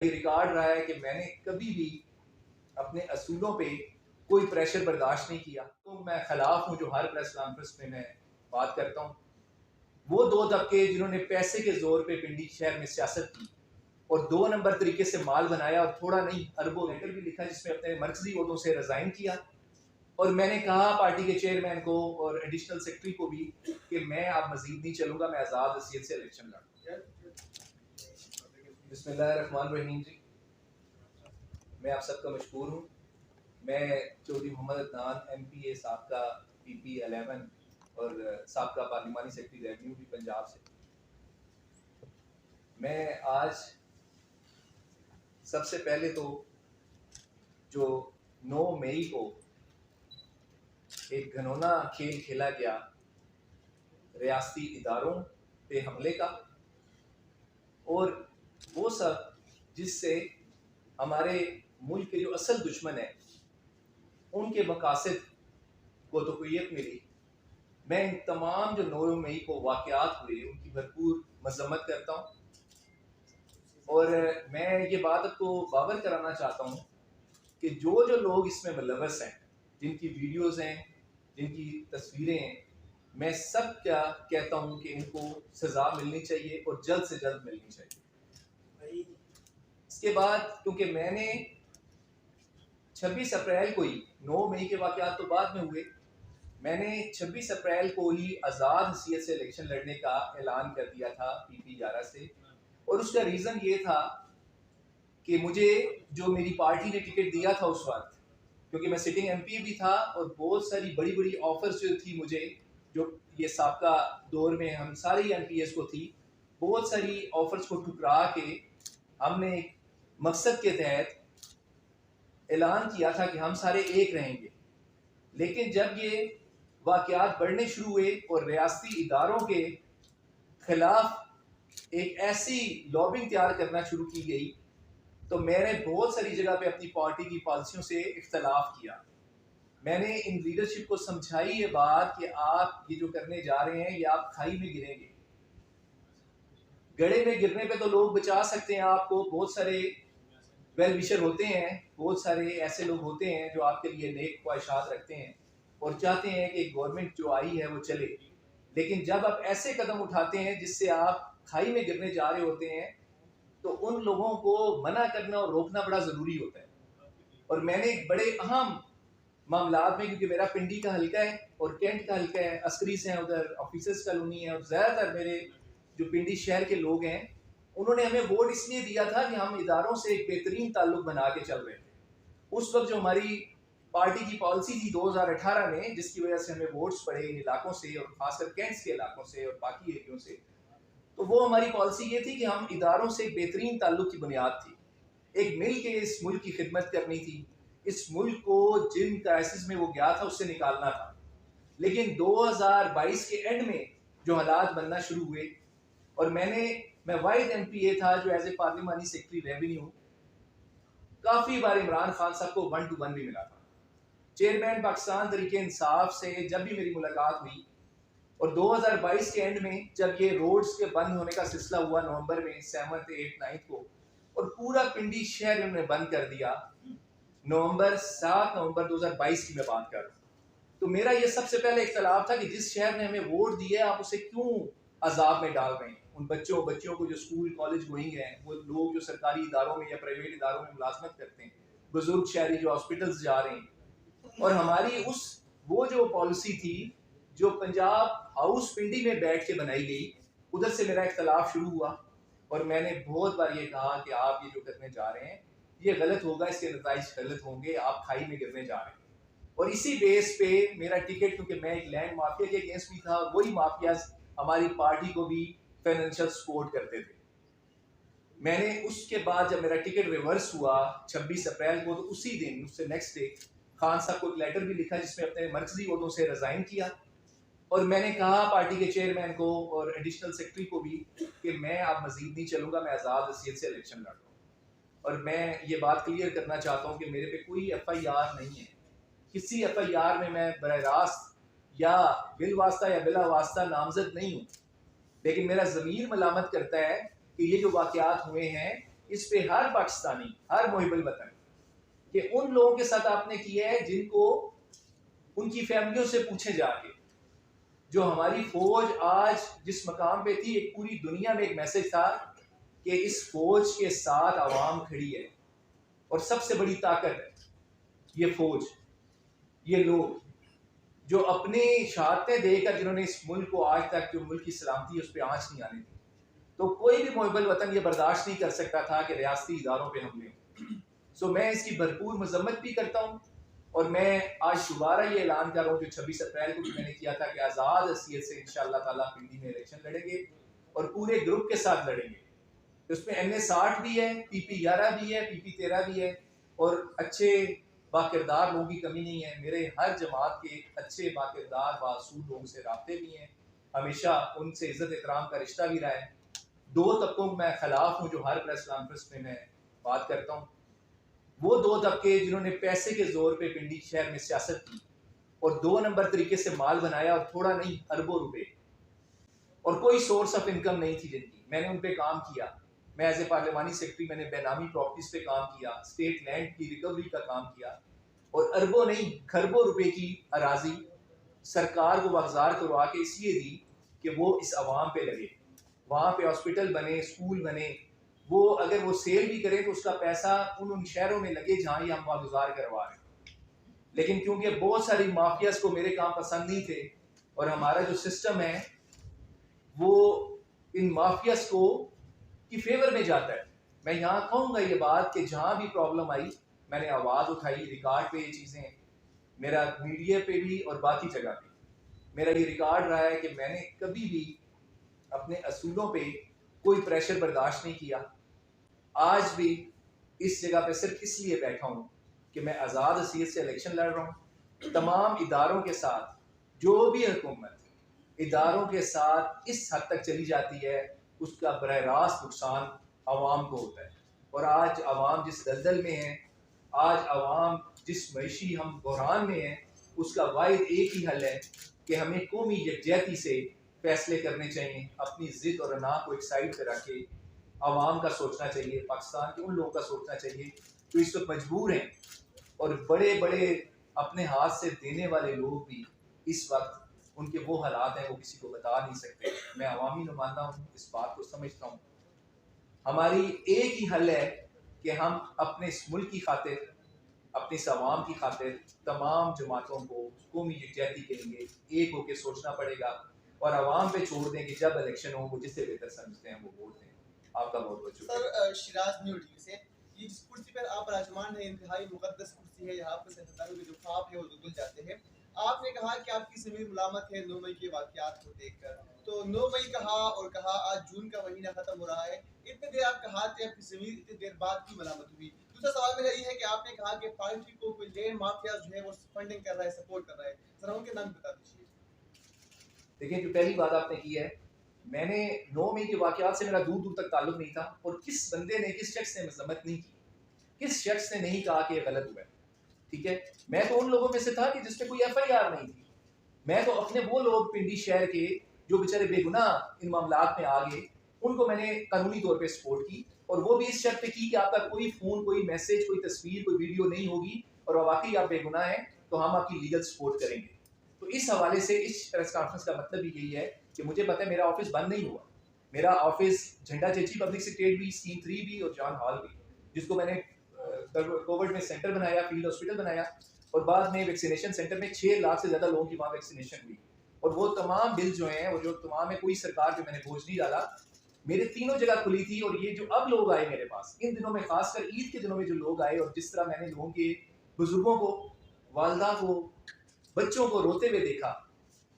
Record रहा है कि मैंने कभी भी अपने असूलों पे कोई प्रेशर बर्दाश्त नहीं किया। तो मैं खिलाफ हूँ जो हर प्रेस कॉन्फ्रेंस में मैं बात करता हूँ। वो दो तबके जिन्होंने पैसे के जोर पे पिंडी शहर में सियासत की और 2 नंबर तरीके से माल बनाया और थोड़ा नहीं अरबों लेटर भी लिखा जिसमें अपने मरकजी ओहदों से रिजाइन किया। और मैंने कहा पार्टी के चेयरमैन को और एडिशनल सेक्रेटरी को भी कि मैं अब मजीद नहीं चलूंगा, मैं आज़ाद हसीयत से इलेक्शन लड़ूंगा। बिस्मिल्लाहिर्रहमानिर्रहीम जी, मैं आप सबका मशकूर हूँ। मैं चौधरी मोहम्मद अदनान MPA साबका PP 11 और साबका पार्लिमानी सेक्रेटरी रेवेन्यू भी पंजाब से। मैं आज सबसे पहले तो जो 9 मई को एक घनौना खेल खेला गया रियासती इदारों पे हमले का, और वो सब जिससे हमारे मुल्क के जो असल दुश्मन है उनके मकासद को तक़वियत मिली। मैं इन तमाम जो 9 मई को वाक़यात हुए उनकी भरपूर मज़म्मत करता हूँ और मैं ये बात आपको बावर कराना चाहता हूँ कि जो जो लोग इसमें मुलव्वस हैं, जिनकी वीडियोज़ हैं, जिनकी तस्वीरें हैं, मैं सब क्या कहता हूँ कि इनको सज़ा मिलनी चाहिए और जल्द से जल्द मिलनी चाहिए। इसके बाद क्योंकि मैंने 26 अप्रैल को ही, 9 मई के वाक़यात तो बाद में हुए, मैंने 26 अप्रैल को ही आज़ाद हसीयत से इलेक्शन लड़ने का ऐलान कर दिया था PP 11 से। और उसका रीज़न ये था कि मुझे जो मेरी पार्टी ने टिकट दिया था उस वक्त, क्योंकि मैं सिटिंग MP भी था और बहुत सारी बड़ी बड़ी ऑफर्स जो थी मुझे, जो ये साबका दौर में हम सारे MPs को थी, बहुत सारी ऑफर्स को ठुकरा के हमने एक मकसद के तहत ऐलान किया था कि हम सारे एक रहेंगे। लेकिन जब ये वाक़यात बढ़ने शुरू हुए और रियासती इदारों के खिलाफ एक ऐसी लॉबिंग तैयार करना शुरू की गई, तो मैंने बहुत सारी जगह पे अपनी पार्टी की पॉलिसियों से इख्तलाफ किया। मैंने इन लीडरशिप को समझाई ये बात कि आप ये जो करने जा रहे हैं ये आप खाई में गिरेंगे। गड्ढे में गिरने पे तो लोग बचा सकते हैं आपको, बहुत सारे वेल विशर होते हैं, बहुत सारे ऐसे लोग होते हैं जो आपके लिए नेक ख्वाहिशात रखते हैं और चाहते हैं कि गवर्नमेंट जो आई है वो चले। लेकिन जब आप ऐसे कदम उठाते हैं जिससे आप खाई में गिरने जा रहे होते हैं, तो उन लोगों को मना करना और रोकना बड़ा ज़रूरी होता है। और मैंने बड़े अहम मामलात में, क्योंकि मेरा पिंडी का हल्का है और कैंट का हल्का है, अस्करीस हैं उधर, ऑफिसर्स कॉलोनी है, और ज़्यादातर मेरे जो पिंडी शहर के लोग हैं उन्होंने हमें वोट इसलिए दिया था कि हम इदारों से एक बेहतरीन ताल्लुक बना के चल रहे थे। उस वक्त जो हमारी पार्टी की पॉलिसी थी 2018 में, जिसकी वजह से हमें वोट्स पड़े इन इलाकों से और खासकर कैंट्स के इलाकों से और बाकी एरियों से, तो वो हमारी पॉलिसी ये थी कि हम इदारों से एक बेहतरीन ताल्लुक की बुनियाद थी। एक मिल के इस मुल्क की खिदमत करनी थी, इस मुल्क को जिन क्राइसिस में वो गया था उससे निकालना था। लेकिन 2022 के एंड में जो हालात बनना शुरू हुए, और मैं वाहिद MPA था जो एज ए पार्लिमानी सेक्रेटरी रेवेन्यू काफ़ी बार इमरान खान साहब को 1 to 1 भी मिला था। चेयरमैन पाकिस्तान तरीके इंसाफ से जब भी मेरी मुलाकात हुई, और 2022 के एंड में जब ये रोड्स के बंद होने का सिलसिला हुआ नवंबर में 7th 8th 9th को, और पूरा पिंडी शहर उन्होंने बंद कर दिया, 7 नवंबर 2022 की मैं बात कर रहा हूँ। तो मेरा ये सबसे पहले इख्तलाफ था कि जिस शहर ने हमें वोट दिया आप उसे क्यों अजाब में डाल रहे हैं। उन बच्चों को जो स्कूल कॉलेज गोइंग हैं, वो लोग जो सरकारी इदारों में या प्राइवेट इदारों में मुलाजमत करते हैं, बुजुर्ग शहरी जो हॉस्पिटल्स जा रहे हैं, और हमारी वो जो पॉलिसी थी जो पंजाब हाउस पिंडी में बैठ के बनाई गई, उधर से मेरा इख्तलाफ शुरू हुआ। और मैंने बहुत बार ये कहा कि आप ये जो करने जा रहे हैं ये गलत होगा, इसके नतीजे गलत होंगे, आप खाई में गिरने जा रहे हैं। और इसी बेस पे मेरा टिकट, क्योंकि मैं एक लैंड माफिया के अगेंस्ट भी था, वही माफिया हमारी पार्टी को भी फाइनेंशियल सपोर्ट करते थे। मैंने उसके बाद जब मेरा टिकट रिवर्स हुआ 26 अप्रैल को, तो उसी दिन, उससे नेक्स्ट डे, खान साहब को एक लेटर भी लिखा जिसमें अपने मरकजी ओहदों से रिजाइन किया। और मैंने कहा पार्टी के चेयरमैन को और एडिशनल सेक्रेटरी को भी कि मैं अब मजीद नहीं चलूंगा, मैं आज़ाद हसीयत से इलेक्शन लड़ूंगा। और मैं ये बात क्लियर करना चाहता हूँ कि मेरे पे कोई FIR नहीं है, किसी FIR में मैं बराह रास्त या बिल वास्ता या बिला वास्ता नामजद नहीं हूँ। लेकिन मेरा ज़मीर मलामत करता है कि ये जो वाक़यात हुए हैं इस पे हर पाकिस्तानी, हर मुहिब्बुल वतन कि उन लोगों के साथ आपने किया है जिनको उनकी फैमिलियों से पूछे जाके। जो हमारी फौज आज जिस मकाम पे थी, एक पूरी दुनिया में एक मैसेज था कि इस फौज के साथ आवाम खड़ी है और सबसे बड़ी ताकत है ये फौज, ये लोग जो अपनी शहादतें देकर जिन्होंने इस मुल्क को आज तक जो मुल्क की सलामती है उस पर आंच नहीं आने दी। तो कोई भी मुहिब्बुल वतन ये बर्दाश्त नहीं कर सकता था कि रियासती इदारों पे हमले हों। सो मैं इसकी भरपूर मजम्मत भी करता हूँ और मैं आज दोबारा ये ऐलान कर रहा हूँ जो 26 अप्रैल को भी मैंने किया था कि आज़ाद हैसियत से इंशाअल्लाह ताला पिंडी में इलेक्शन लड़ेंगे और पूरे ग्रुप के साथ लड़ेंगे। तो उसमें NA60 भी है, PP11 भी है, PP13 भी है और अच्छे बाकिरदार लोगों की कमी नहीं है। मेरे हर जमात के अच्छे बाकिरदार बासूल लोगों से राब्ते भी हैं, हमेशा उनसे इज्जत एहतराम का रिश्ता भी रहा है। दो तबकों में मैं खिलाफ हूँ जो हर प्रेस कॉन्फ्रेंस में मैं बात करता हूँ। वो दो तबके जिन्होंने पैसे के जोर पे पिंडी शहर में सियासत की और 2 नंबर तरीके से माल बनाया और थोड़ा नहीं अरबों रुपए और कोई सोर्स ऑफ इनकम नहीं थी जिनकी, मैंने उन पे काम किया। मैं एज ए पार्लिमानी सेक्रेटरी मैंने बेनामी प्रॉपर्टीज पे काम किया, स्टेट लैंड की रिकवरी का काम किया और अरबों नहीं खरबों रुपए की अराजी सरकार को वागजार करवा के इसलिए दी कि वो इस आवाम पे लगे, वहाँ पे हॉस्पिटल बने, स्कूल बने। वो अगर वो सेल भी करें तो उसका पैसा उन शहरों में लगे जहाँ ये हम वागुजार करवा रहे हैं। लेकिन क्योंकि बहुत सारी माफियाज को मेरे काम पसंद नहीं थे और हमारा जो सिस्टम है वो इन माफियाज को की फेवर में जाता है। मैं यहाँ कहूँगा ये बात कि जहाँ भी प्रॉब्लम आई मैंने आवाज़ उठाई, रिकॉर्ड पे ये चीज़ें, मेरा मीडिया पे भी और बाकी जगह पे मेरा ये रिकॉर्ड रहा है कि मैंने कभी भी अपने असूलों पे कोई प्रेशर बर्दाश्त नहीं किया। आज भी इस जगह पे सिर्फ इसलिए बैठा हूँ कि मैं आज़ाद हैसियत से इलेक्शन लड़ रहा हूँ। तमाम इदारों के साथ जो भी हुकूमत इदारों के साथ इस हद तक चली जाती है उसका बरह रास्त नुकसान आवाम को होता है। और आज आवाम जिस दलदल में है, आज आवाम जिस मईशी हम बहरान में है, उसका वाहिद एक ही हल है कि हमें कौमी यकजहती से फैसले करने चाहिए। अपनी ज़िद और अना को एक साइड पर रख के आवाम का सोचना चाहिए, पाकिस्तान के उन लोगों का सोचना चाहिए जो इस वक्त मजबूर हैं और बड़े बड़े अपने हाथ से देने वाले लोग भी इस वक्त उनके वो हालात हैं वो किसी को बता नहीं सकते। मैं अवामी नुमाइंदा हूँ, इस बात को समझता हूँ। हमारी एक ही हल है कि हम अपने इस मुल्क की खातिर, अपने इस आवाम की खातिर तमाम जमातों को कौमी यकजहती के लिए एक होकर सोचना पड़ेगा और आवाम पे छोड़ दें कि जब इलेक्शन हो वो जिससे बेहतर समझते हैं वो वोट दें। आपका बहुत बहुत शुक्रिया। सर, शिराज न्यू टीवी से, ये जिस कुर्सी पर आप विराजमान है इंतहाई मुकद्दस कुर्सी है, यहाँ पर सियासतदानों के जो ख्वाब है वो धुल जाते हैं। आपने कहा कि आपकी ज़मीर मुलामत है 9 मई के वाक़यात को देखकर, तो 9 मई कहा और कहा आज जून का महीना खत्म हो रहा है, इतनी देर आप कहाते आपकी ज़मीर इतनी देर बाद की मलामत हुई। दूसरा सवाल मेरा ये है कि आपने कहा कि पार्टी को कोई लैंड माफिया जो है वो फंडिंग कर रहा है, सपोर्ट कर रहा है, जरा उनके नाम बता दीजिए। देखिए, जो पहली बात आपने की है, मैंने 9 मई के वाक़यात से मेरा दूर दूर तक ताल्लुक नहीं था और किस बंदे ने, किस शख्स ने मजम्मत नहीं की, किस शख्स ने नहीं कहा कि ये गलत हुआ है। ठीक है, मैं तो उन लोगों में से था कि जिसपे कोई FIR नहीं थी। मैं तो अपने वो लोग पिंडी शहर के जो बेचारे बेगुनाह इन मामलात में आ गए उनको मैंने कानूनी तौर पे सपोर्ट की और वो भी इस शर्त पे की कि आपका कोई फ़ोन, कोई मैसेज, कोई तस्वीर, कोई वीडियो नहीं होगी और वाकई आप बेगुनाह हैं तो हम आपकी लीगल सपोर्ट करेंगे। तो इस हवाले से इस प्रेस कॉन्फ्रेंस का मतलब भी यही है कि मुझे पता है मेरा ऑफिस बंद नहीं हुआ। मेरा ऑफिस झंडा चेची पब्लिक सेक्रेटरी भी, स्कीम 3 भी और जॉन हॉल भी, जिसको मैंने कोविड में सेंटर बनाया, फील्ड हॉस्पिटल बनाया और बाद में वैक्सीनेशन सेंटर में 6 लाख से ज़्यादा लोगों की वहाँ वैक्सीनेशन हुई। और वो तमाम बिल जो हैं, वो जो तमाम है, कोई सरकार पे मैंने बोझ नहीं डाला। मेरे तीनों जगह खुली थी और ये जो अब लोग आए मेरे पास इन दिनों में, खासकर ईद के दिनों में जो लोग आए और जिस तरह मैंने लोगों के बुजुर्गों को, वालदा को, बच्चों को रोते हुए देखा,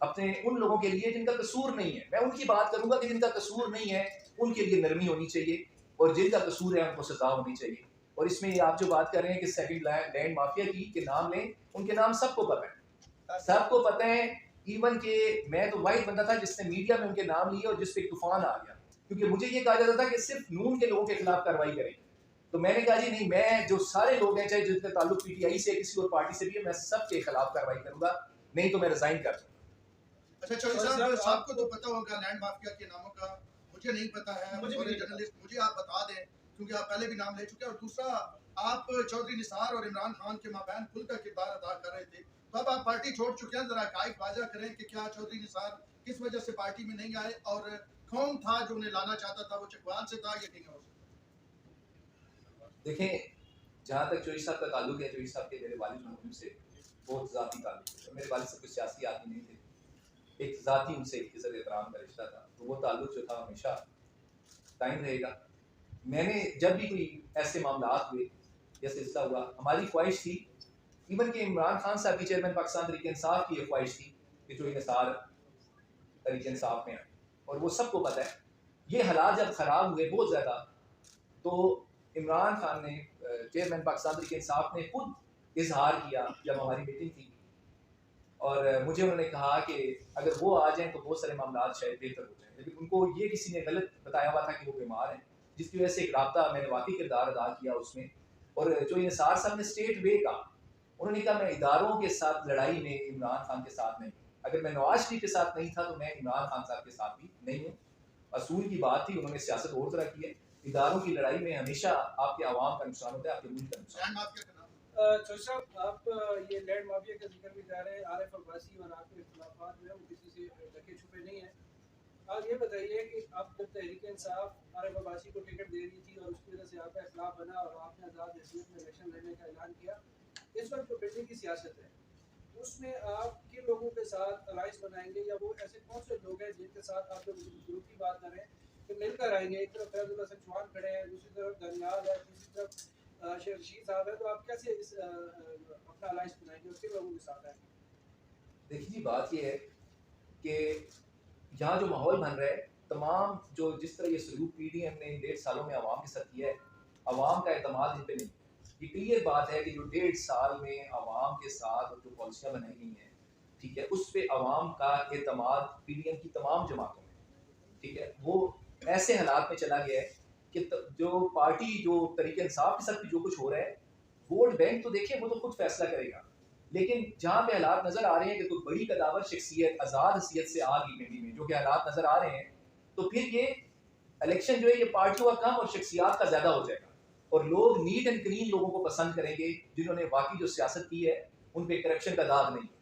अपने उन लोगों के लिए जिनका कसूर नहीं है, मैं उनकी बात करूंगा कि जिनका कसूर नहीं है उनके लिए नरमी होनी चाहिए और जिनका कसूर है उनको सजा होनी चाहिए। और इसमें आप जो बात कर रहे हैं कि सेकंड लैंड माफिया की के नाम लें, उनके नाम सबको पता है, सबको पता है। इवन के मैं तो वाहिद बंदा था जिसने मीडिया में उनके नाम लिए और जिस पे एक तूफान आ गया, क्योंकि मुझे ये कहा जाता था कि सिर्फ नून के लोगों के खिलाफ कार्रवाई करें। तो मैंने कहा जी नहीं, मैं जो सारे लोग हैं, चाहे जिनका ताल्लुक PTI से किसी और पार्टी से भी है, मैं सबके खिलाफ कार्रवाई करूंगा, नहीं तो मैं रिजाइन कर दूंगा। अच्छा चौधरी साहब, आपको तो पता होगा लैंड माफिया के नामों का, मुझे नहीं पता है। मुझे जर्नलिस्ट, मुझे आप बता दें क्योंकि आप पहले भी नाम ले चुके हैं, और दूसरा आप चौधरी निसार और इमरान खान के माबैन खुलकर किरदार अदा कर रहे थे, तो अब आप पार्टी छोड़ चुके हैं, जरा हकाइक वाजा करें कि क्या चौधरी निसार किस वजह से पार्टी में नहीं आए, और कौन था जो उन्हें लाना चाहता था, वो चकवाल से था या कहीं और से? देखें, जहाँ तक चौधरी साहब का ताल्लुक है, चौधरी साहब के मेरे वालिद मरहूम से बहुत ज़ाती ताल्लुक है। मेरे वालिद साहब कोई सियासी आदमी नहीं थे, एक ज़ाती उनसे इज़्ज़त एहतराम का रिश्ता था, तो वो ताल्लुक जो था हमेशा कायम रहेगा। मैंने जब भी कोई ऐसे मामलात हुए या सिलसिला हुआ, हमारी ख्वाहिश थी, इवन कि इमरान खान साहब की चेयरमैन पाकिस्तान तहरीक इंसाफ की ये ख्वाहिश थी कि चौधरी निसार तहरीक इंसाफ में आए, और वो सबको पता है। ये हालात जब ख़राब हुए बहुत ज़्यादा, तो इमरान खान ने, चेयरमैन पाकिस्तान तहरीक इंसाफ ने खुद इजहार किया जब हमारी मीटिंग थी, और मुझे उन्होंने कहा कि अगर वो आ जाएं तो बहुत सारे मामला शायद बेहतर हो जाएं, लेकिन उनको ये किसी ने गलत बताया हुआ था कि वो बीमार हैं, जिसकी वजह से एक रब्ता मैंने वाकई किरदार अदा किया उसमें। और जो निसार साहब ने स्टेट वे का, उन्होंने कहा मैं इदारों के साथ लड़ाई में इमरान खान के साथ नहीं, अगर मैं नवाज शरीफ के साथ नहीं था तो मैं इमरान खान साहब के साथ भी नहीं हूँ। असूल की बात थी, उन्होंने सियासत और तरह की है। इदारों की लड़ाई में हमेशा आपके आवाम का नुकसान होता है, आपके मुल्क का नुकसान। चौधरी साहब, आप ये लैंड माफिया का जिक्र भी कर रहे हैं, आरिफ अब्बासी और आपके इख्तिलाफात जो है वो किसी से ढके छुपे नहीं है। आप ये बताइए कि आप जब तहरीक इंसाफ आरिफ अब्बासी को टिकट दे रही थी और उसकी वजह से आपका इख्तिलाफ बना और आपने आज़ाद हैसियत में इलेक्शन लड़ने का ऐलान किया, इस वक्त जो पिंडी की सियासत है उसमें आप किन लोगों के साथ अलाइंस बनाएंगे, या वो ऐसे कौन से लोग हैं जिनके साथ आप जब ग्रुप की बात करें कि मिलकर आएंगे? एक तरफ फैजुल हसन चौहान खड़े हैं, दूसरी तरफ धनियाल है, तीसरी तरफ शेख रशीद साहब है, तो आप कैसे इस अपना अलाइंस बनाएंगे और किन लोगों के साथ आएंगे? देखिए जी, बात ये है कि यहाँ जो माहौल बन रहा है, तमाम जो जिस तरह ये सलूक पीडीएम ने इन 1.5 सालों में आवाम के साथ किया है, आवाम का एतमाद इन पे नहीं। ये क्लियर बात है कि जो 1.5 साल में आवाम के साथ जो पॉलिसियाँ बनाई गई हैं, ठीक है, उस पे आवाम का एतमाद पीडीएम की तमाम जमातों में, ठीक है, वो ऐसे हालात में चला गया है कि जो पार्टी जो तरीके इंसाफ के साथ भी जो कुछ हो रहा है, वोट बैंक तो देखिए वो तो खुद फैसला करेगा, लेकिन जहाँ पे हालात नजर आ रहे हैं कि कोई बड़ी कदावर शख्सियत आज़ाद हैसियत से आ गई पिंडी में, जो कि हालात नजर आ रहे हैं, तो फिर ये इलेक्शन जो है ये पार्टियों का कम और शख्सियात का ज़्यादा हो जाएगा, और लोग नीट एंड क्लीन लोगों को पसंद करेंगे जिन्होंने वाकई जो सियासत की है उन पे करप्शन का दाग नहीं है।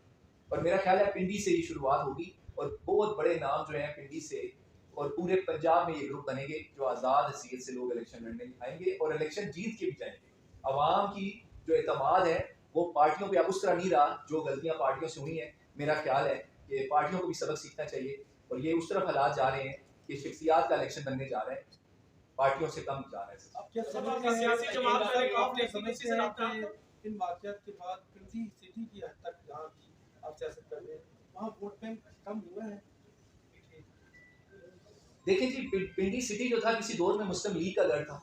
और मेरा ख्याल है पिंडी से ही शुरुआत होगी, और बहुत बड़े नाम जो हैं पिंडी से और पूरे पंजाब में ये ग्रुप बनेंगे जो आज़ाद हैसियत से लोग इलेक्शन लड़ने आएंगे और इलेक्शन जीत के भी जाएंगे। आवाम की जो एतमाद है वो पार्टियों पे अब उस तरह नहीं रहा जो गलतियां पार्टियों से हुई हैं। मेरा ख्याल है कि पार्टियों को भी सबक सीखना चाहिए, और ये उस तरफ हालात जा रहे हैं कि शख्सियात का इलेक्शन बनने जा रहा है, पार्टियों से कम जा रहा है। इन वाक़यात के बाद पिंडी सिटी की हद तक जहाँ की आप सियासत कर रहे हैं, वहाँ वोट बैंक कम हुआ है। देखिए जी, पिंडी सिटी जो था किसी दौर में मुस्लिम लीग का गढ़ था,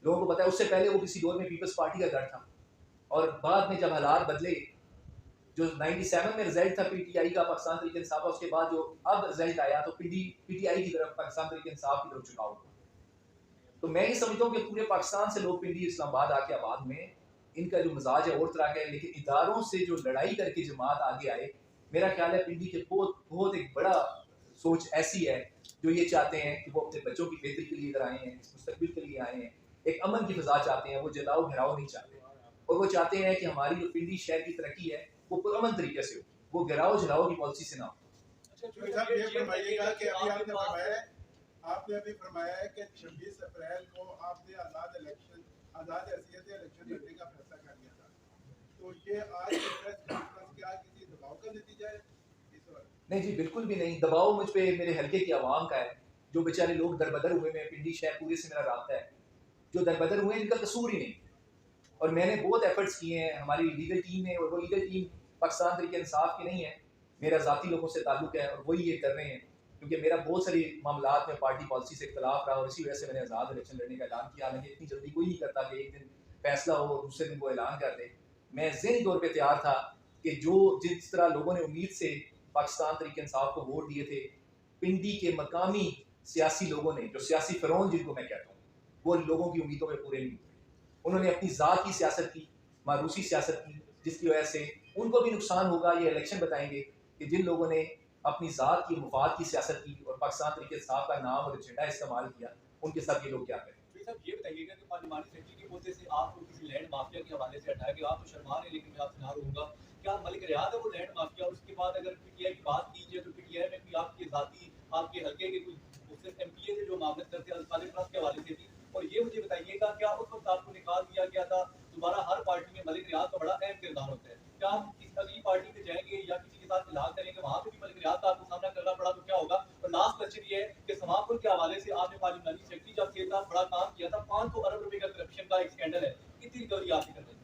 लोगों को पता है। उससे पहले वो किसी दौर में पीपल्स पार्टी का गढ़ था, और बाद में जब हालात बदले, जो 97 में रिजल्ट था पीटीआई का, पाकिस्तान तहरीक इंसाफ, उसके बाद जो अब रिजल्ट आया तो पीटीआई की तरफ, पाकिस्तान तहरीक इंसाफ की तरफ झुकाव हुआ। तो मैं ये समझता हूँ कि पूरे पाकिस्तान से लोग पिंडी इस्लामाबाद आके आबाद में, इनका जो मिजाज है और तरह का है, लेकिन इदारों से जो लड़ाई करके जमात आगे आए, मेरा ख्याल है पिंडी के बहुत एक बड़ा सोच ऐसी है जो ये चाहते हैं कि वो अपने बच्चों की बेहतरी के लिए इधर आए हैं, मुस्तकबिल के लिए आए हैं, एक अमन की फिजा चाहते हैं, वो जलाओ घेराव नहीं चाहते, और वो चाहते हैं कि हमारी जो पिंडी शहर की तरक्की है वो पुरअमन तरीके से हो, वो घेराव जलाओ की पॉलिसी से ना हो। आपने अभी फरमाया है कि 26 अप्रैल को आपने आज़ाद हैसियत से इलेक्शन लड़ने का फैसला कर लिया था, तो ये आज प्रेस कॉन्फ्रेंस क्या किसी दबाव का नतीजा है? नहीं जी, बिल्कुल भी नहीं। दबाव मुझ पे मेरे हल्के की आवाम का है, जो बेचारे लोग दरबदर हुए में, पिंडी शहर पूरे से मेरा रास्ता है, जो दरबदर हुए इनका कसूर ही नहीं, और मैंने बहुत एफर्ट्स किए हैं, हमारी लीगल टीम ने, और वो लीगल टीम पाकिस्तान तहरीक इंसाफ की नहीं है, मेरा ज़ाती लोगों से ताल्लुक है, और वही ये कर रहे हैं, क्योंकि मेरा बहुत सारी मामलात में पार्टी पॉलिसी से इख्तलाफ रहा, और इसी वजह से मैंने आज़ाद इलेक्शन लड़ने का ऐलान किया। हालांकि इतनी जल्दी कोई नहीं करता कि एक दिन फैसला हो दूसरे दिन वो ऐलान कर दे। मैं ज़हनी तौर पर तैयार था कि जो जिस तरह लोगों ने उम्मीद से पाकिस्तान तहरीक इंसाफ को वोट दिए थे, पिंडी के मकामी सियासी लोगों ने, जो सियासी फ़िरौन जिनको मैं कहता हूँ, वो लोगों की उम्मीदों में पूरे नहीं हुए। उन्होंने अपनी ज़ात की सियासत की, मारूसी सियासत की, जिसकी वजह से उनको भी नुकसान होगा। ये इलेक्शन बताएंगे कि जिन लोगों ने अपनी ज़ात की मुफाद की सियासत की और पाकिस्तान तहरीक इंसाफ का नाम और एजेंडा इस्तेमाल किया, उनके साथ ये लोग क्या करें। साहब ये बताइएगा कि पार्लिमानी सेक्रेटरी के पौधे से आपको किसी लैंड माफिया के हवाले से हटाया कि आप तो शर्मा रहे, लेकिन मैं आपसे ना रहूँगा, क्या मलिक रियाद है वो लैंड माफिया? और उसके बाद अगर पीटीआई की बात कीजिए तो पीटीआई में भी आपके जाती आपके हल्के के कुछ उससे एमपीए से जो मामले करते हैं अल्फाज ट्रस्ट के हवाले से थी। और ये मुझे बताइएगा क्या उस वक्त आपको निकाल दिया गया था? दोबारा हर पार्टी में मलिक रियाद का बड़ा अहम किरदार होता है, क्या आप किसी अगली पार्टी में जाएंगे या किसी के साथ फिलहाल करेंगे, वहाँ पे भी मलिक रियाद का आपको सामना करना पड़ा तो क्या होगा? और लास्ट क्वेश्चन ये है कि समापुर के हवाले से आपने पार्लियामेंट्री सेक्रेटरी जब थे तब बड़ा काम किया था, 500 अरब रुपए का करप्शन का एक स्कैंडल है, कितनी रिकवरी आपने कर दी?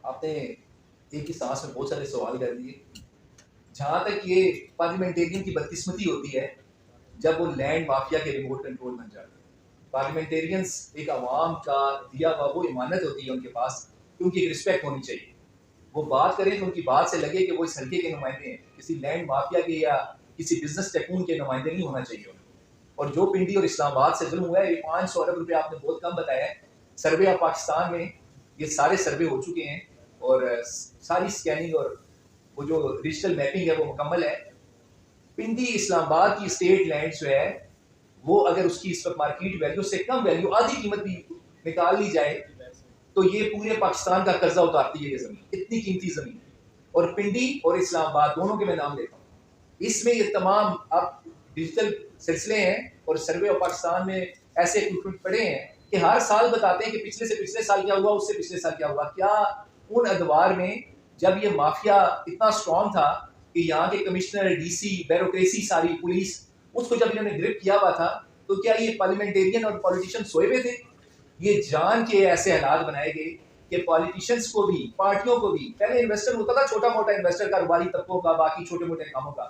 आपने एक ही सांस में बहुत सारे सवाल कर दिए। जहाँ तक ये पार्लियामेंटेरियन की बदकिस्मती होती है जब वो लैंड माफिया के रिमोट कंट्रोल बन जाते हैं। पार्लियामेंटेरियंस एक आवाम का दिया हुआ वो इमानत होती है उनके पास, क्योंकि एक रिस्पेक्ट होनी चाहिए। वो बात करें तो उनकी बात से लगे कि वो इस हल्के के नुमाइंदे हैं, किसी लैंड माफिया के या किसी बिजनेस टैकून के नुमाइंदे नहीं होना चाहिए। और जो पिंडी और इस्लामाबाद से जुल्म हुआ है, ये 500 अरब रुपये आपने बहुत कम बताया है। सर्वे ऑफ पाकिस्तान में ये सारे सर्वे हो चुके हैं और सारी स्कैनिंग और वो जो डिजिटल मैपिंग है वो मुकम्मल है। पिंडी इस्लामाबाद की स्टेट लैंड जो है वो अगर उसकी इस वक्त मार्केट वैल्यू से कम वैल्यू, आधी कीमत भी निकाल ली जाए तो ये पूरे पाकिस्तान का कर्जा उतारती है ये जमीन, इतनी कीमती जमीन। और पिंडी और इस्लामाबाद दोनों के मैं नाम लेता हूँ। इसमें ये तमाम अब डिजिटल सिलसिले हैं और सर्वे ऑफ पाकिस्तान में ऐसे इक्विपमेंट पड़े हैं कि हर साल बताते हैं कि पिछले से पिछले साल क्या हुआ, उससे पिछले साल क्या हुआ। क्या उन अदवार में जब ये माफिया इतना स्ट्रॉन्ग था कि यहाँ के कमिश्नर, डीसी, ब्यूरोक्रेसी, सारी पुलिस, उसको जब इन्होंने ग्रिप किया हुआ था, तो क्या ये पार्लियामेंटेरियन और पॉलिटिशियन सोए हुए थे? ये जान के ऐसे हालात बनाए गए कि पॉलिटिशियंस को भी, पार्टियों को भी, पहले इन्वेस्टर होता था छोटा मोटा इन्वेस्टर, कारोबारी तबकों का, बाकी छोटे मोटे कामों का।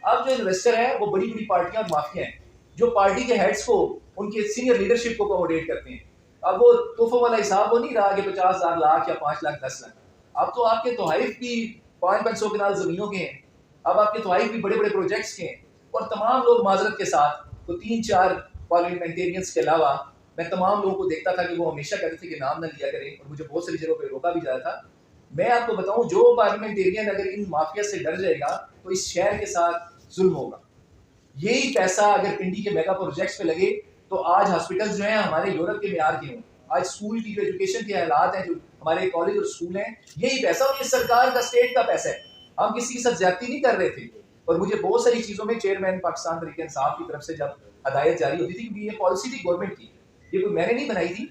अब जो इन्वेस्टर है वो बड़ी बड़ी पार्टियां और माफिया हैं जो पार्टी के हेड्स को, उनके सीनियर लीडरशिप को अकोमोडेट करते हैं। अब वो तोहफों वाला हिसाब वो नहीं रहा कि 50,000 लाख या 5 लाख 10 लाख। अब तो आपके तोहाइफ भी 500 कनाल जमीनों के हैं, अब आपके तोहाइफ भी बड़े बड़े प्रोजेक्ट्स के हैं। और तमाम लोग माजरत के साथ, तो 3-4 पार्लियामेंटेरियंस के अलावा मैं तमाम लोगों को देखता था कि वो हमेशा कहते थे कि नाम न लिया करें, और मुझे बहुत सारी जगहों पे रोका भी जाता था। मैं आपको बताऊं, जो पार्लियामेंटेरियन अगर इन माफिया से डर जाएगा तो इस शहर के साथ जुल्म होगा। यही पैसा अगर पिंडी के मेगा प्रोजेक्ट्स पे लगे तो आज हॉस्पिटल्स जो हैं हमारे यूरोप के मेयार के हों, आज स्कूल की जो एजुकेशन के हालात हैं, जो हमारे कॉलेज और स्कूल हैं, यही पैसा, और ये सरकार का, स्टेट का पैसा है। हम किसी की साथ ज्यादती नहीं कर रहे थे। और मुझे बहुत सारी चीजों में चेयरमैन पाकिस्तान तहरीक इंसाफ की तरफ से जब हदायत जारी होती थी, क्योंकि ये पॉलिसी थी गवर्नमेंट की, ये कोई मैंने नहीं बनाई थी,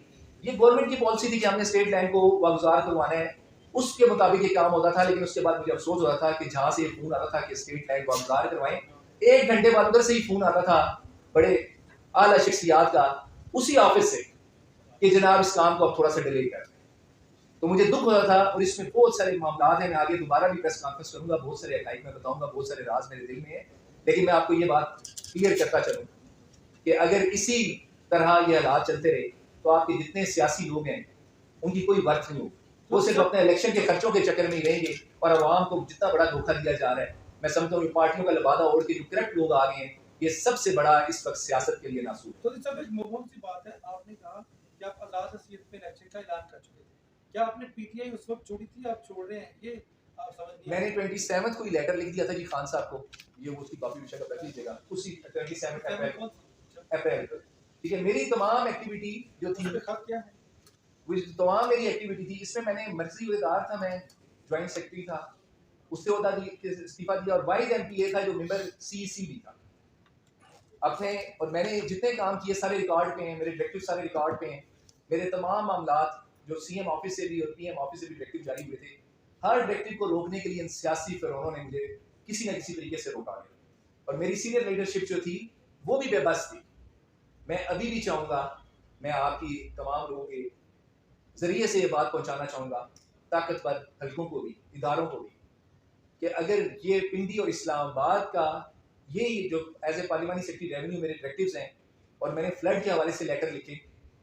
ये गवर्नमेंट की पॉलिसी थी कि हमने स्टेट लैंड को वागुजार करवाना है, उसके मुताबिक ये काम होता था। लेकिन उसके बाद मुझे अफसोस होता था कि जहाँ से ये फोन आता था कि स्टेट लैंड वागुजार करवाएं, 1 घंटे बाद उधर से ही फोन आता था बड़े आला शख्सियात का, उसी ऑफिस से, कि जनाब इस काम को अब थोड़ा सा डिले कर। तो मुझे दुख होता था। और इसमें बहुत सारे मामला हैं, मैं आगे दोबारा भी प्रेस कॉन्फ्रेंस करूंगा, बहुत सारे हकाइक में बताऊंगा, बहुत सारे राज मेरे दिल में है। लेकिन मैं आपको ये बात क्लियर करता चलूं कि अगर इसी तरह ये हालात चलते रहे तो आपके जितने सियासी लोग हैं उनकी कोई वर्थ नहीं होगी। वो सिर्फ अपने इलेक्शन के खर्चों के चक्कर में ही रहेंगे। और अवाम को जितना बड़ा धोखा दिया जा रहा है, मैं समझता हूँ ये पार्टियों का लबादा ओढ़ के जो करप्ट लोग आ गए हैं, ये सबसे बड़ा इस वक्त सियासत के लिए नासूर। तो इस सब एक मुबहम सी बात है, आपने कहा कि आप आज़ाद हसीयत पे इलेक्शन का ऐलान कर चुके थे, क्या आपने पीटीआई उस वक्त छोड़ी थी, आप छोड़ रहे हैं, ये आप समझ नहीं? मैंने 27 को ही लेटर लिख दिया था जी खान साहब को, ये वो उसकी कॉपी विषय का रख लीजिएगा, उसी 27 अप्रैल, ठीक है। मेरी तमाम एक्टिविटी जो थी, खत क्या है? वो तमाम मेरी एक्टिविटी थी, इसमें मैंने मर्जी उहदेदार था, मैं ज्वाइंट सेक्रेटरी था, उससे होता इस्तीफा दिया, और वाइज एमपीए था जो मेंबर सीईसी भी था अपने। और मैंने जितने काम किए सारे रिकॉर्ड पे हैं, मेरे डायरेक्टिव सारे रिकॉर्ड पे हैं। मेरे तमाम मामलात जो सीएम ऑफिस से भी और पीएम ऑफिस से भी डायरेक्टिव जारी हुए थे, हर डायरेक्टिव को रोकने के लिए इन सियासी फिरौनों ने मुझे किसी न किसी तरीके से रोका गया। और मेरी सीनियर लीडरशिप जो थी वो भी बेबस थी। मैं अभी भी चाहूँगा, मैं आपकी तमाम लोगों के जरिए से ये बात पहुँचाना चाहूँगा ताकतवर हल्कों को भी, इदारों को भी, कि अगर ये पिंडी और इस्लामाबाद का ये जो as a parliamentary secretary revenue मेरे डायरेक्टिव्स हैं, और मैंने फ्लड के हवाले से लेटर लिखे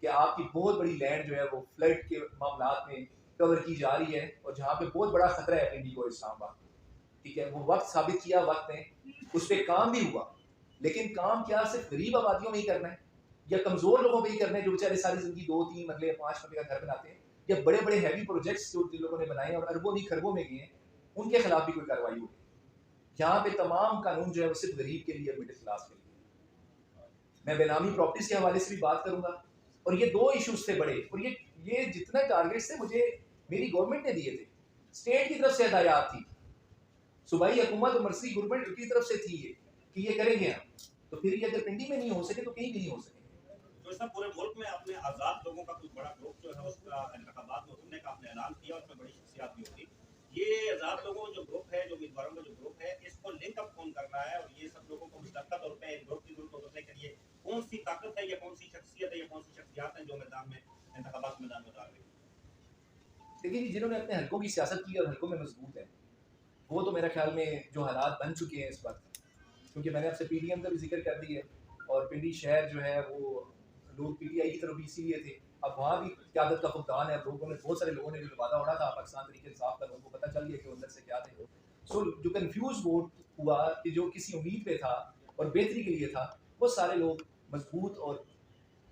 कि आपकी बहुत बड़ी लैंड जो है वो फ्लड के मामलात में कवर की जा रही है, और जहाँ पे बहुत बड़ा खतरा है पिंडी और इस्लामाबाद, ठीक है। वो वक्त साबित किया, वक्त ने उस पर काम भी हुआ। लेकिन काम क्या सिर्फ गरीब आबादियों में ही करना है या कमजोर लोगों पे ही करना है जो बेचारे सारी जिंदगी 2-3 मरले या 5 मरले का घर बनाते हैं, या बड़े बड़े हैवी प्रोजेक्ट्स जो जिन लोगों ने बनाए और अरबों नहीं खरबों में गए हैं, उनके खिलाफ भी कोई कार्रवाई होगी? यहाँ पे तमाम कानून जो है वो सिर्फ गरीब के लिए, मिडिल क्लास के लिए। मैं बेनामी प्रॉपर्टीज के हवाले से भी बात करूंगा और ये 2 इश्यूज थे बड़े, और ये जितने टारगेट्स थे मुझे मेरी गवर्नमेंट ने दिए थे, स्टेट की तरफ से हदायत थी, सूबाई हुकूमत और मर्सी गवर्नमेंट की तरफ से थी ये कि ये करेंगे हम। तो फिर ये अगर पिंडी में नहीं हो सके तो कहीं भी नहीं हो सके। तो इसमें पूरे मुल्क में अपने आज़ाद लोगों का कुछ बड़ा ग्रुप जो है उसका इंतखाबात में उतरने का आपने ऐलान किया, उसमें बड़ी शख्सियात भी होगी। ये आज़ाद लोगों जो ग्रुप है, जो उम्मीदवारों का जो ग्रुप है, इसको लिंक अप कौन कर रहा है और ये सब लोगों को मुश्तरका तौर पर एक ग्रुप की जरूरत उतरने के लिए कौन सी ताकत है या कौन सी शख्सियत है या कौन सी शख्सियात हैं जो मैदान में इंतखाबात मैदान में उतार रही है? देखिए जी, जिन्होंने अपने हलकों की सियासत की और हलकों में मजबूत है, वो तो मेरे ख्याल में जो हालात बन चुके हैं इस वक्त, क्योंकि मैंने आपसे पीडीएम का भी जिक्र कर दिया है और पिंडी शहर जो है वो लोग पीटीआई की तरफ इसीलिए थे, अब वहाँ भी क़यादत का फुकदान है। लोगों ने, बहुत सारे लोगों ने जो वादा उड़ा था पाकिस्तान तरीके इंसाफ का, लोगों को पता चल गया कि अंदर से क्या थे। सो जो कन्फ्यूज वोट हुआ कि जो किसी उम्मीद पे था और बेहतरी के लिए था, वो सारे लोग मजबूत और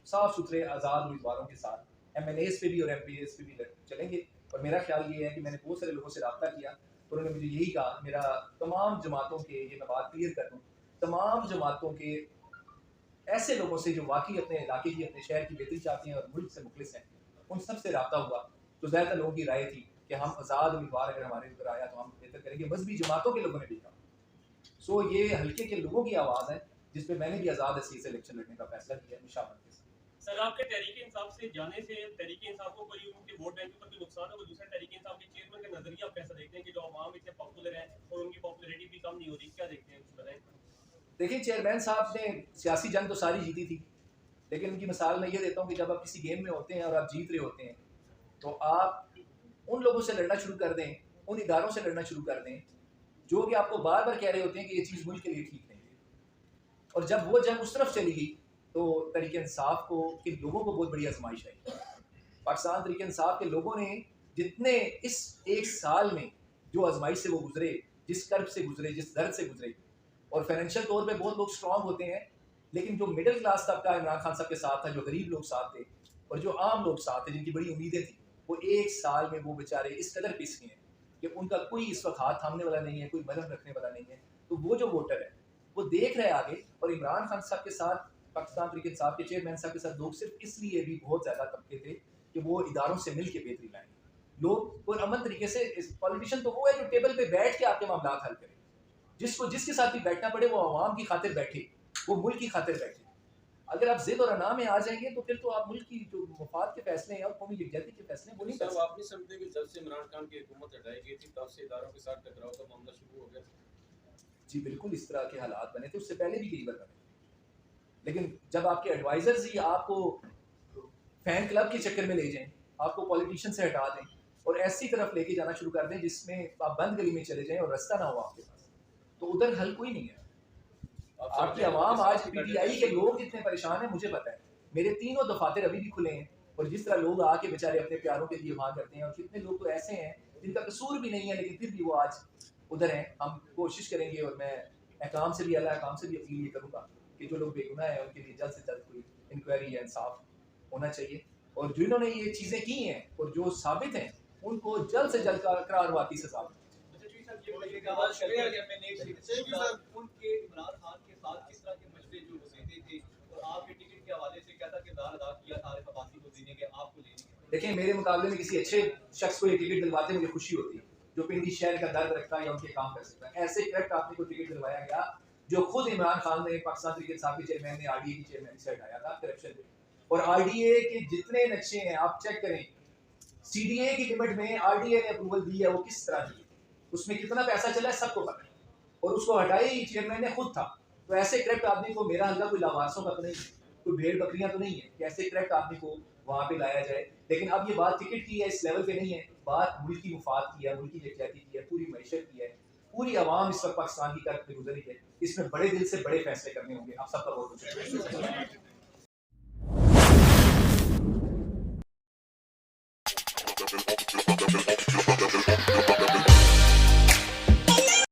साफ सुथरे आज़ाद उम्मीदवारों के साथ MNAs पे भी और MPAs पे भी चलेंगे। और मेरा ख्याल ये है कि मैंने बहुत सारे लोगों से रब्ता किया, उन्होंने मुझे यही कहा, मेरा तमाम जमातों के, ये मैं बात क्लियर कर दूँ, तमाम जमातों के ऐसे लोगों से जो वाकई अपने इलाके की, अपने शहर की बेहतरी चाहते हैं और मुल्क से मुखलिस हैं, उन सब से रब्ता हुआ। तो ज़्यादातर लोगों की राय थी कि हम आज़ाद उम्मीदवार अगर हमारे ऊपर आया तो हम बेहतर करेंगे। मजहबी जमातों के लोगों ने भी कहा। सो ये हल्के के लोगों की आवाज़ है जिसपे मैंने भी आज़ाद हैसियत से इलेक्शन लड़ने का फैसला किया निशाबंदी से। सर, आपके तहरीक इंसाफ से जाने से तहरीक इंसाफ को कोई उनके वोट बैंक पर भी नुकसान है? दूसरा तहरीक इंसाफ के चेयरमैन का नजरिया आप कैसा देखते हैं कि जो अवाम इतने पॉपुलर हैं और उनकी पॉपुलैरिटी भी कम नहीं हो रही, क्या देखते हैं, कुछ बताएं? देखिए, चेयरमैन साहब ने सियासी जंग तो सारी जीती थी, लेकिन उनकी मिसाल मैं ये देता हूँ कि जब आप किसी गेम में होते हैं और आप जीत रहे होते हैं तो आप उन लोगों से लड़ना शुरू कर दें, उन इदारों से लड़ना शुरू कर दें जो कि आपको बार बार कह रहे होते हैं कि ये चीज़ मुल्क के लिए ठीक नहीं है। और जब वो जंग उस तरफ चली गई तो तहरीक इंसाफ को के लोगों को बहुत बड़ी आजमाइश आई। पाकिस्तान तहरीक इंसाफ के लोगों ने जितने इस एक साल में जो आजमाइश से वो गुजरे, जिस कर्ब से गुजरे, जिस दर्द से गुजरे, और फाइनेंशियल तौर पे बहुत लोग स्ट्रांग होते हैं, लेकिन जो मिडिल क्लास तबका इमरान खान साहब के साथ था, जो गरीब लोग साथ थे और जो आम लोग साथ थे जिनकी बड़ी उम्मीदें थी, वो एक साल में वो बेचारे इस कदर पिस गए हैं कि उनका कोई इस वक्त हाथ थामने वाला नहीं है, कोई मदद रखने वाला नहीं है। तो वो जो वोटर है वो देख रहे हैं आगे, और इमरान खान साहब के साथ, पाकिस्तान तहरीक इंसाफ के चेयरमैन साहब के साथ लोग सिर्फ इसलिए भी बहुत ज़्यादा तबके थे कि वो इदारों से मिल के बेहतरी लाएंगे। लोग और अमन तरीके से, पॉलिटिशियन तो वो है जो टेबल पे बैठ के आपके मामला हल करे, जिसको जिसके साथ भी बैठना पड़े वो आवाम की खातिर बैठे, वो मुल्क की खातिर बैठे। अगर आप जिद और अना में आ जाएंगे तो फिर तो आप मुल्क की जो मफाद के फैसले हैं और कौमी यकजहती के फैसले वो नहीं कर सर, सकते। आप नहीं समझते कि जब से इमरान खान की हुकूमत हटाई गई थी तब से इदारों के साथ टकराव का मामला शुरू हो गया? जी बिल्कुल, इस तरह के हालात बने थे, उससे पहले भी कई बार बने, लेकिन जब आपके एडवाइजर्स ही आपको फैन क्लब के चक्कर में ले जाएं, आपको पॉलिटिशियन से हटा दें और ऐसी तरफ लेके जाना शुरू कर दें जिसमें आप बंद गली में चले जाएं और रास्ता ना हो आपके पास, तो उधर हल कोई नहीं है। आपकी आवाम आज पीटीआई के लोग जितने परेशान हैं मुझे पता है, मेरे 3 दफातर अभी भी खुले हैं, और जिस तरह लोग आके बेचारे अपने प्यारों के लिए वहाँ करते हैं, और कितने लोग तो ऐसे हैं जिनका कसूर भी नहीं है लेकिन फिर भी वो आज उधर हैं। हम कोशिश करेंगे, और मैं अहकाम से भी, अल्लाह अहकाम से भी अपील ये करूँगा कि जो लोग बेगुनाह हैं उनके लिए जल्द से जल्द कोई इंक्वायरी या इंसाफ होना चाहिए, और जिन्होंने ये चीज़ें की हैं और जो साबित हैं उनको जल्द से जल्द करारवाती सजा। उनके इमरान खान के साथ किस तरह के मसले जो होते थे और आपके टिकट के हवाले से क्या था किरदार अदा किया था आरिफ अब्बासी को देने के, आपको लेने के? देखिए, मेरे मुकाबले में किसी अच्छे शख्स को ये टिकट दिलवाते मुझे खुशी होती है, जो पिंडी शहर का दर्द रखता है या उनके काम कर सकता है। ऐसे करप्ट आदमी को टिकट दिलवाया गया जो खुद इमरान खान ने, पाकिस्तान तहरीक इंसाफ के चेयरमैन ने RDA की चेयरमैन से हटाया था करप्शन में। और RDA के जितने नक्शे हैं आप चेक करें, CDA की लिमिट में RDA ने अप्रूवल दी है, वो किस तरह दी है, उसमें कितना पैसा चला है सबको पता है, और उसको हटाए ही चेयरमैन ने खुद था। तो ऐसे करप्ट आदमी को, मेरा हल्का कोई लावारसों का तो नहीं है, कोई भेड़ बकरियां तो नहीं है कि ऐसे करप्ट आदमी को वहाँ पे लाया जाए। लेकिन अब ये बात टिकट की है, इस लेवल पे नहीं है, बात मुल्क की मुफाद की है, मुल्क की यकजहती की है, पूरी मैशत की है, पूरी आवाम इस वक्त पाकिस्तान की कर्ज पे गुजरी है। इसमें बड़े दिल से बड़े फैसले करने होंगे। आप सबका बहुत शुक्रिया।